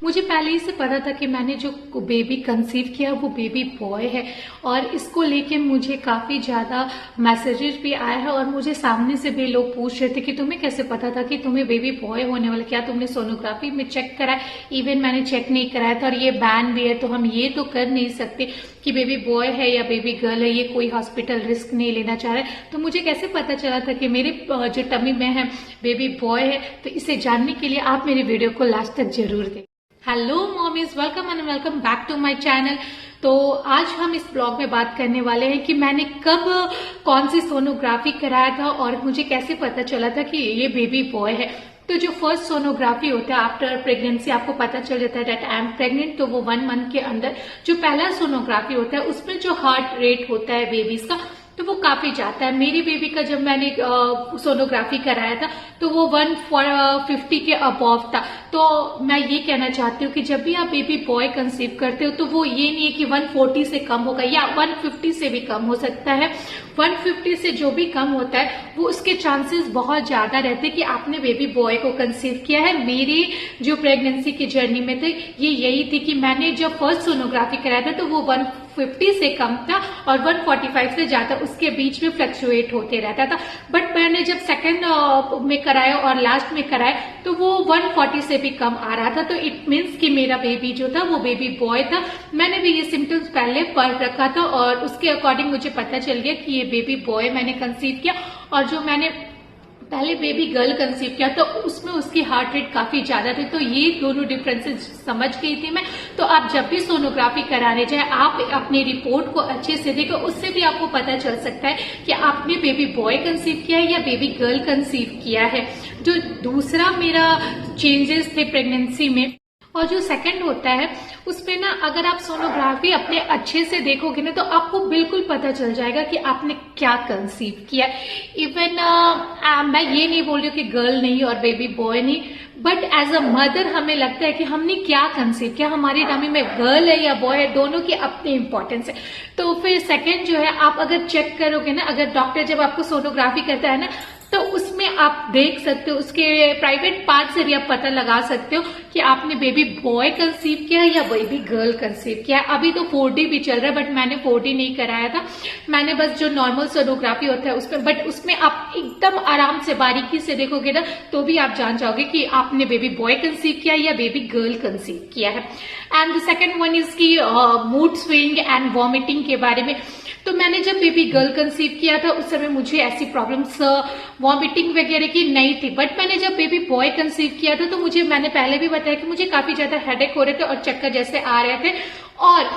मुझे पहले ही से पता था कि मैंने जो बेबी कंसीव किया वो बेबी बॉय है और इसको लेके मुझे काफी ज्यादा मैसेजेस भी आए हैं और मुझे सामने से भी लोग पूछ रहे थे कि तुम्हें कैसे पता था कि तुम्हें बेबी बॉय होने वाला, क्या तुमने सोनोग्राफी में चेक कराया? इवन मैंने चेक नहीं कराया था और ये बैन भी है, तो हम ये तो कर नहीं सकते कि बेबी बॉय है या बेबी गर्ल है, ये कोई हॉस्पिटल रिस्क नहीं लेना चाह रहा है। तो मुझे कैसे पता चला था कि मेरे जो टमी में है बेबी बॉय है? तो इसे जानने के लिए आप मेरे वीडियो को लास्ट तक जरूर देखें। Hello mommies, welcome and welcome back to my channel. तो आज हम इस ब्लॉग में बात करने वाले हैं कि मैंने कब कौन सी सोनोग्राफी कराया था और मुझे कैसे पता चला था कि ये बेबी बॉय है। तो जो फर्स्ट सोनोग्राफी होता है आफ्टर प्रेगनेंसी, आपको पता चल जाता है दैट आई एम प्रेग्नेंट, तो वो 1 मंथ के अंदर जो पहला सोनोग्राफी होता है उसमें जो हार्ट रेट होता है बेबीज का, तो वो काफी जाता है। मेरी बेबी का जब मैंने सोनोग्राफी कराया था तो वो 150 के अबव था। तो मैं ये कहना चाहती हूँ कि जब भी आप बेबी बॉय कंसीव करते हो तो वो ये नहीं है कि 140 से कम होगा या 150 से भी कम हो सकता है। 150 से जो भी कम होता है वो उसके चांसेस बहुत ज्यादा रहते हैं कि आपने बेबी बॉय को कंसीव किया है। मेरी जो प्रेगनेंसी की जर्नी में थे ये यही थी कि मैंने जब फर्स्ट सोनोग्राफी कराया था तो वो 150 से कम था और 145 से ज्यादा उसके बीच में फ्लक्चुएट होते रहता था। बट मैंने जब सेकंड में कराया और लास्ट में कराया तो वो 140 से भी कम आ रहा था। तो इट मीन्स कि मेरा बेबी जो था वो बेबी बॉय था। मैंने भी ये सिम्टम्स पहले पढ़ रखा था और उसके अकॉर्डिंग मुझे पता चल गया कि ये बेबी बॉय मैंने कंसीव किया। और जो मैंने पहले बेबी गर्ल कंसीव किया तो उसमें उसकी हार्ट रेट काफी ज्यादा थे। तो ये दोनों डिफरेंसेस समझ गई थी मैं। तो आप जब भी सोनोग्राफी कराने जाए आप अपनी रिपोर्ट को अच्छे से देखो, उससे भी आपको पता चल सकता है कि आपने बेबी बॉय कंसीव किया है या बेबी गर्ल कंसीव किया है। जो दूसरा मेरा चेंजेस थे प्रेगनेंसी में और जो सेकंड होता है उसमें ना, अगर आप सोनोग्राफी अपने अच्छे से देखोगे ना तो आपको बिल्कुल पता चल जाएगा कि आपने क्या कंसीव किया। इवन मैं ये नहीं बोल रही हूँ कि गर्ल नहीं और बेबी बॉय नहीं, बट एज अ मदर हमें लगता है कि हमने क्या कंसीव किया, हमारी टमी में गर्ल है या बॉय है, दोनों की अपनी इंपॉर्टेंस है। तो फिर सेकंड जो है, आप अगर चेक करोगे ना, अगर डॉक्टर जब आपको सोनोग्राफी करता है ना तो उसमें आप देख सकते हो, उसके प्राइवेट पार्ट से भी आप पता लगा सकते हो कि आपने बेबी बॉय कंसीव किया है या बेबी गर्ल कंसीव किया है। अभी तो 4D भी चल रहा है बट मैंने 4D नहीं कराया था, मैंने बस जो नॉर्मल सोनोग्राफी होता है उसमें। बट उसमें आप एकदम आराम से बारीकी से देखोगे ना तो भी आप जान जाओगे कि आपने बेबी बॉय कंसीव किया है या बेबी गर्ल कंसीव किया है। And the second one is की मूड स्विंग एंड वॉमिटिंग के बारे में। तो मैंने जब बेबी गर्ल कंसीव किया था उस समय मुझे ऐसी प्रॉब्लम्स वॉमिटिंग वगैरह की नहीं थी। बट मैंने जब बेबी बॉय कंसीव किया था तो मैंने पहले भी बताया कि मुझे काफी ज्यादा हेडेक हो रहे थे और चक्कर जैसे आ रहे थे और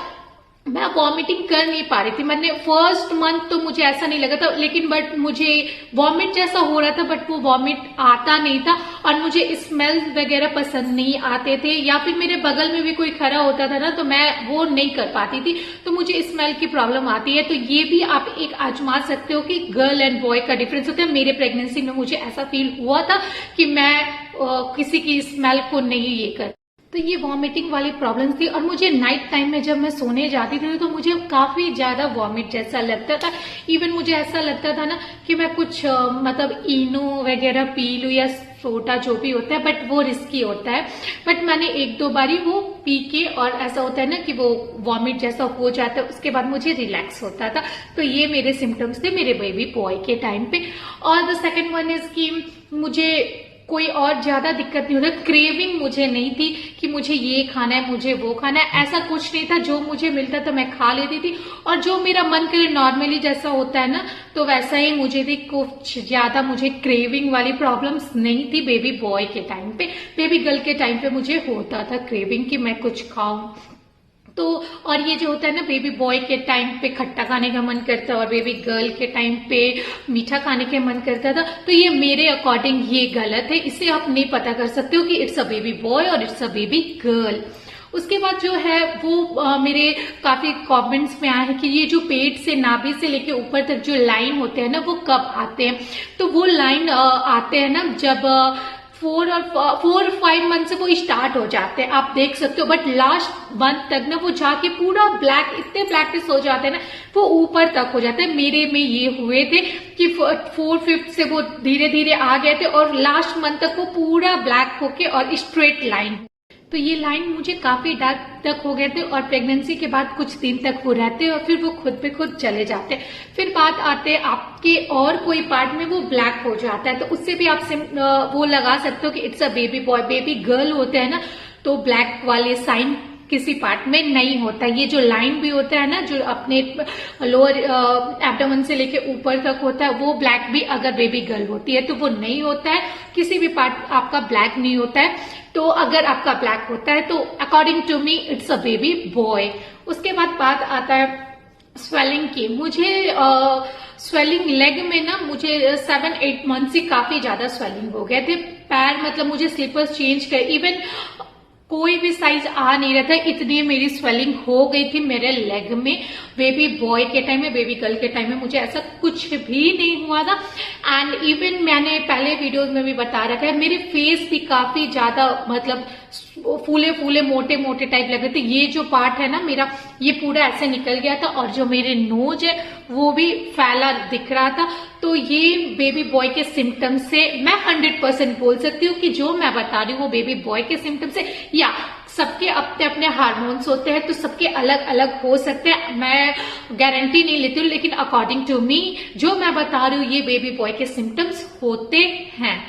मैं वॉमिटिंग कर नहीं पा रही थी। मैंने फर्स्ट मंथ तो मुझे ऐसा नहीं लगा था, लेकिन बट मुझे वॉमिट जैसा हो रहा था बट वो वॉमिट आता नहीं था और मुझे स्मेल वगैरह पसंद नहीं आते थे, या फिर मेरे बगल में भी कोई खड़ा होता था ना तो मैं वो नहीं कर पाती थी, तो मुझे स्मेल की प्रॉब्लम आती है। तो ये भी आप एक आजमा सकते हो कि गर्ल एंड बॉय का डिफरेंस होता है। मेरे प्रेगनेंसी में मुझे ऐसा फील हुआ था कि मैं किसी की स्मेल को नहीं ये कर, तो ये वॉमिटिंग वाली प्रॉब्लम्स थी। और मुझे नाइट टाइम में जब मैं सोने जाती थी तो मुझे काफी ज्यादा वॉमिट जैसा लगता था। इवन मुझे ऐसा लगता था ना कि मैं कुछ मतलब इनो वगैरह पी लूं या सोडा जो भी होता है, बट वो रिस्की होता है। बट मैंने 1-2 बारी वो पी के, और ऐसा होता है ना कि वो वॉमिट जैसा हो जाता है, उसके बाद मुझे रिलैक्स होता था। तो ये मेरे सिम्टम्स थे मेरे बेबी बॉय के टाइम पे। और द सेकेंड वन इज कि मुझे कोई और ज्यादा दिक्कत नहीं होता, क्रेविंग मुझे नहीं थी कि मुझे ये खाना है मुझे वो खाना है, ऐसा कुछ नहीं था। जो मुझे मिलता था मैं खा लेती थी और जो मेरा मन करे नॉर्मली जैसा होता है ना तो वैसा ही मुझे थी। कुछ ज्यादा मुझे क्रेविंग वाली प्रॉब्लम्स नहीं थी बेबी बॉय के टाइम पे। बेबी गर्ल के टाइम पे मुझे होता था क्रेविंग कि मैं कुछ खाऊं। तो और ये जो होता है ना, बेबी बॉय के टाइम पे खट्टा खाने का मन करता है और बेबी गर्ल के टाइम पे मीठा खाने का मन करता था। तो ये मेरे अकॉर्डिंग ये गलत है, इससे आप नहीं पता कर सकते हो कि इट्स अ बेबी बॉय और इट्स अ बेबी गर्ल। उसके बाद जो है वो मेरे काफी कमेंट्स में आया है कि ये जो पेट से नाभि से लेके ऊपर तक जो लाइन होते हैं ना वो कब आते हैं। तो वो लाइन आते हैं ना जब 4-5 मंथ से वो स्टार्ट हो जाते हैं, आप देख सकते हो। बट लास्ट मंथ तक ना वो जाके पूरा ब्लैक, इतने ब्लैकनेस हो जाते हैं ना वो ऊपर तक हो जाते हैं। मेरे में ये हुए थे कि 4-5 से वो धीरे धीरे आ गए थे और लास्ट मंथ तक वो पूरा ब्लैक होके और स्ट्रेट लाइन। तो ये लाइन मुझे काफी डार्क तक हो गए थे और प्रेगनेंसी के बाद कुछ दिन तक वो रहते और फिर वो खुद पे खुद चले जाते। फिर बात आते आपके और कोई पार्ट में वो ब्लैक हो जाता है, तो उससे भी आप वो लगा सकते हो कि it's a baby boy. Baby girl होते हैं ना, तो ब्लैक वाले साइन किसी पार्ट में नहीं होता। ये जो लाइन भी होता है ना, जो अपने लोअर एब्डोमेन से लेके ऊपर तक होता है, वो ब्लैक भी अगर बेबी गर्ल होती है तो वो नहीं होता है। किसी भी पार्ट आपका ब्लैक नहीं होता है। तो अगर आपका ब्लैक होता है तो according to me it's a baby boy. उसके बाद बात आता है स्वेलिंग की। मुझे स्वेलिंग लेग में ना मुझे 7-8 मंथ से काफी ज्यादा स्वेलिंग हो गए थे। पैर मतलब मुझे स्लीपर्स चेंज कर, इवन कोई भी साइज आ नहीं रहा था, इतनी मेरी स्वेलिंग हो गई थी मेरे लेग में। बेबी बॉय के टाइम में, बेबी गर्ल के टाइम में मुझे ऐसा कुछ भी नहीं हुआ था। एंड इवन मैंने पहले वीडियोस में भी बता रखा है, मेरे फेस भी काफी ज्यादा मतलब फूले फूले मोटे मोटे टाइप लगे थे। ये जो पार्ट है ना मेरा, ये पूरा ऐसे निकल गया था और जो मेरे नोज है वो भी फैला दिख रहा था। तो ये बेबी बॉय के सिम्टम्स से मैं 100% बोल सकती हूँ कि जो मैं बता रही हूँ वो बेबी बॉय के सिम्टम्स से। या सबके अपने अपने हार्मोन्स होते हैं तो सबके अलग अलग हो सकते हैं, मैं गारंटी नहीं लेती हूँ, लेकिन अकॉर्डिंग टू मी जो मैं बता रही हूँ ये बेबी बॉय के सिम्टम्स होते हैं।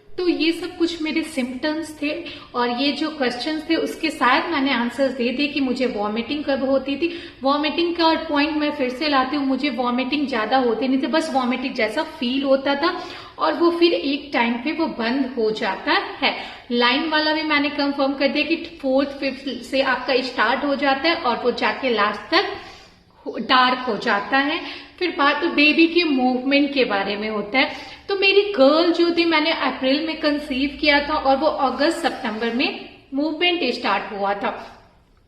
तो ये सब कुछ मेरे सिम्टम्स थे और ये जो क्वेश्चंस थे उसके शायद मैंने आंसर्स दे दिए कि मुझे वॉमिटिंग कब होती थी। वॉमिटिंग का पॉइंट मैं फिर से लाती हूँ, मुझे वॉमिटिंग ज्यादा होती नहीं थी, बस वॉमिटिंग जैसा फील होता था और वो फिर एक टाइम पे वो बंद हो जाता है। लाइन वाला भी मैंने कंफर्म कर दिया कि 4th-5th से आपका स्टार्ट हो जाता है और वो जाके लास्ट तक डार्क हो जाता है। फिर बात बेबी के मूवमेंट के बारे में होता है। तो मेरी गर्ल जो थी मैंने अप्रैल में कंसीव किया था और वो अगस्त-सितंबर में मूवमेंट स्टार्ट हुआ था।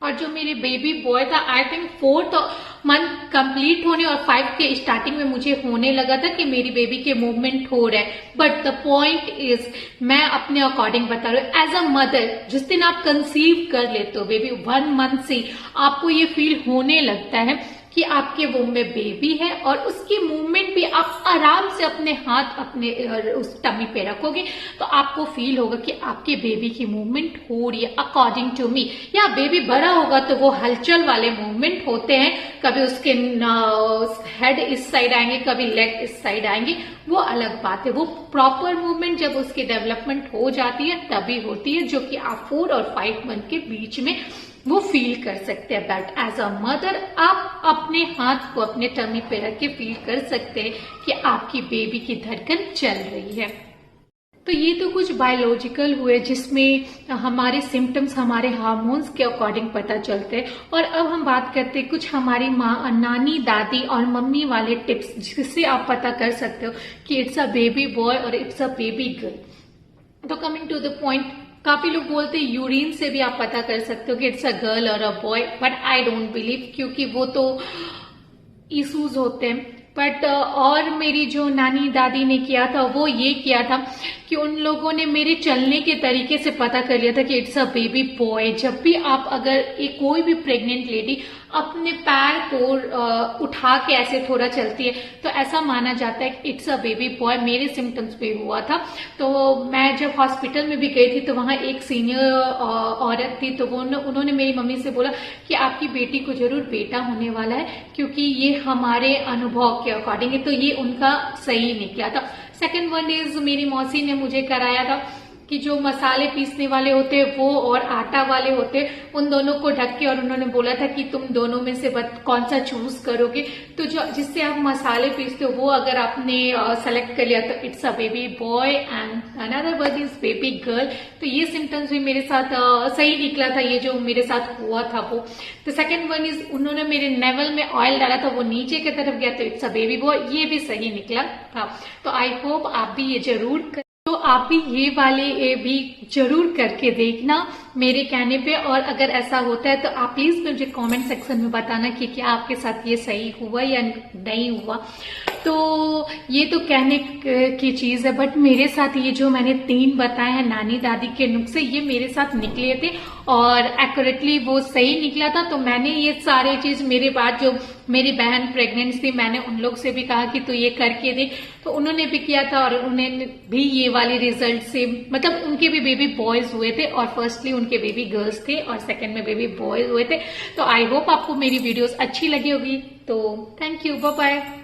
और जो मेरे बेबी बॉय था I think 4th month complete होने और 5 के स्टार्टिंग में मुझे होने लगा था कि मेरी बेबी के मूवमेंट हो रहा है। बट द पॉइंट इज मैं अपने अकॉर्डिंग बता रही हूँ, एज अ मदर जिस दिन आप कंसीव कर लेते हो बेबी 1 मंथ से आपको ये फील होने लगता है कि आपके वोम में बेबी है और उसकी मूवमेंट भी आप आराम से अपने हाथ अपने उस टमी पे रखोगे तो आपको फील होगा कि आपके बेबी की मूवमेंट हो रही है अकॉर्डिंग टू मी। या बेबी बड़ा होगा तो वो हलचल वाले मूवमेंट होते हैं, कभी उसके हेड इस साइड आएंगे, कभी लेग इस साइड आएंगे, वो अलग बात है। वो प्रॉपर मूवमेंट जब उसकी डेवलपमेंट हो जाती है तभी होती है, जो कि आप 4 और 5 मंथ के बीच में वो फील कर सकते हैं। बट एज अ मदर आप अपने हाथ को अपने टमी पे रख के फील कर सकते हैं कि आपकी बेबी की धड़कन चल रही है। तो ये तो कुछ बायोलॉजिकल हुए जिसमें हमारे सिम्टम्स हमारे हार्मोन्स के अकॉर्डिंग पता चलते हैं। और अब हम बात करते हैं कुछ हमारी माँ, नानी, दादी और मम्मी वाले टिप्स जिससे आप पता कर सकते हो कि इट्स अ बेबी बॉय और इट्स अ बेबी गर्ल। तो कमिंग टू द पॉइंट, काफी लोग बोलते हैं यूरिन से भी आप पता कर सकते हो कि इट्स अ गर्ल और a boy, but I don't believe, क्योंकि वो तो इश्यूज होते हैं। बट और मेरी जो नानी दादी ने किया था वो ये किया था कि उन लोगों ने मेरे चलने के तरीके से पता कर लिया था कि इट्स अ बेबी बॉय। जब भी आप अगर एक कोई भी प्रेग्नेंट लेडी अपने पैर को उठा के ऐसे थोड़ा चलती है तो ऐसा माना जाता है कि इट्स अ बेबी बॉय। मेरे सिम्टम्स पे हुआ था। तो मैं जब हॉस्पिटल में भी गई थी तो वहां एक सीनियर औरत थी, तो उन्होंने मेरी मम्मी से बोला कि आपकी बेटी को जरूर बेटा होने वाला है, क्योंकि ये हमारे अनुभव के अकॉर्डिंग है। तो ये उनका सही निकला था। सेकेंड वन इज मेरी मौसी ने मुझे कराया था कि जो मसाले पीसने वाले होते हैं वो और आटा वाले होते हैं, उन दोनों को ढक के, और उन्होंने बोला था कि तुम दोनों में से कौन सा चूज करोगे। तो जो जिससे आप मसाले पीसते हो वो अगर आपने सेलेक्ट कर लिया तो it's a baby boy and another one is baby girl. तो ये सिम्टम्स भी मेरे साथ सही निकला था, ये जो मेरे साथ हुआ था वो। तो सेकेंड वन इज उन्होंने मेरे नेवल में ऑयल डाला था, वो नीचे की तरफ गया तो इट्स अ बेबी बॉय, ये भी सही निकला था। तो आई होप आप भी ये जरूर तो आप भी ये वाले भी जरूर करके देखना मेरे कहने पे, और अगर ऐसा होता है तो आप प्लीज मुझे कमेंट सेक्शन में बताना कि क्या आपके साथ ये सही हुआ या नहीं हुआ। तो ये तो कहने की चीज है, बट मेरे साथ ये जो मैंने 3 बताए हैं नानी दादी के नुस्खे, ये मेरे साथ निकले थे और एक्यूरेटली वो सही निकला था। तो मैंने ये सारे चीज, मेरे बाद जो मेरी बहन प्रेग्नेंट थी, मैंने उन लोग से भी कहा कि तू ये करके देख, तो उन्होंने भी किया था और उन्हें भी ये वाले रिजल्ट से, मतलब उनके भी बेबी बॉयज हुए थे और फर्स्टली उनके बेबी गर्ल्स थे और सेकंड में बेबी बॉयज हुए थे। तो आई होप आपको मेरी वीडियोस अच्छी लगी होगी। तो थैंक यू, बाय बाय।